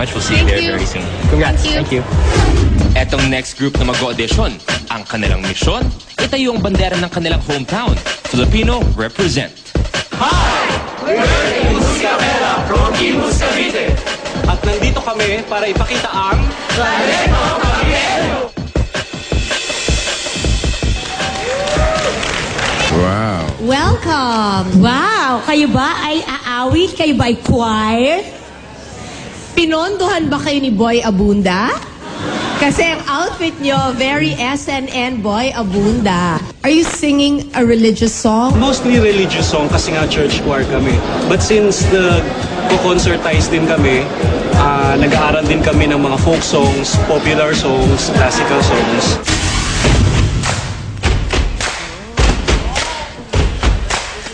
much. We'll see you there very soon. Congrats. Thank you. Etong next group na mag-audition, ang kanilang misyon, itayo ang bandera ng kanilang hometown. Filipino represent. Hi! We're Imus Capella from Imus Cavite. At nandito kami para ipakita ang Talento Caviteño! Wow. Welcome! Wow! Kayo ba ay aawit? Kayo ba ay choir? Pinondohan ba kayo ni Boy Abunda? Kasi ang outfit nyo, very SNN Boy Abunda. Are you singing a religious song? mostly religious song kasi nga church choir kami. But since nag-concertize din kami, nag-aaral din kami ng mga folk songs, popular songs, classical songs.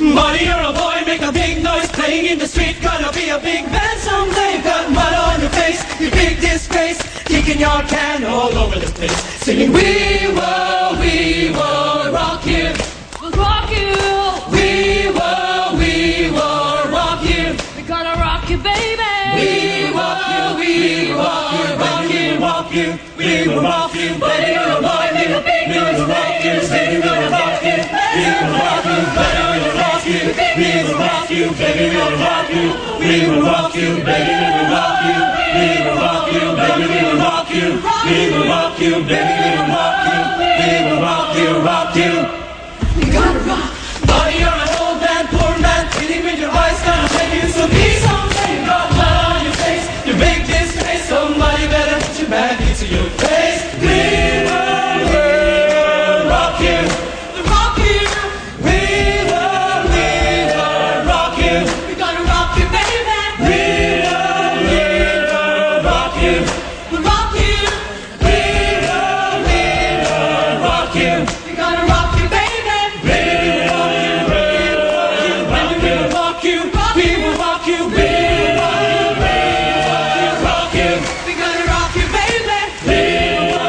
Money, you're a boy, make a big noise, playing in the street, gonna be a big man someday. Got mud on your face, you big disgrace, kicking your can all over the place, singing we will rock you, we'll rock you. We will rock you. We're gonna rock you, baby. We will rock you, rock you. We will rock you, baby. You're a boy, make a big noise, playing in the street, gonna rock you. We will rock you, baby. We will rock you, baby, we will rock you. We will rock you, baby, we will rock you. We will rock you, baby, we will rock you. We will rock you, baby, we will rock you. We will rock you, rock you. You gotta rock. Buddy, you're an old man, poor man, feeling with your eyes, gonna make you so be someday. You got blood on your face, you big disgrace. Somebody better put your back into your face. We will rock you. Rock you. We will rock you. We're gonna rock you, baby. We will rock you. We'll rock you. We will rock you. We're gonna rock you, baby. We will rock you. We will rock you. We will rock you. We're gonna rock you, baby. We will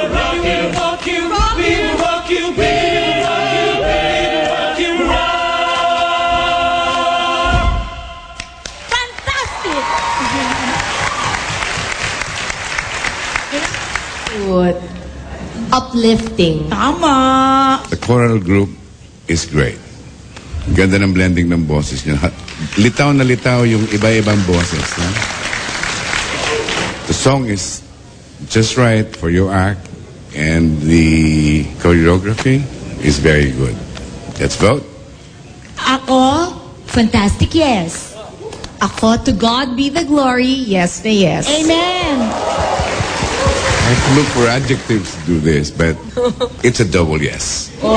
rock you. Rock you. We will rock you. We Fantastic! Good. Uplifting. Tama! The choral group is great. Ganda ng blending ng boses niya. Litaw na litaw yung iba-ibang boses. Ha? The song is just right for your act and the choreography is very good. Let's vote. Ako, fantastic yes. Ako, to God be the glory, yes na yes. Amen! I have to look for adjectives to do this, but it's a double yes. Oh.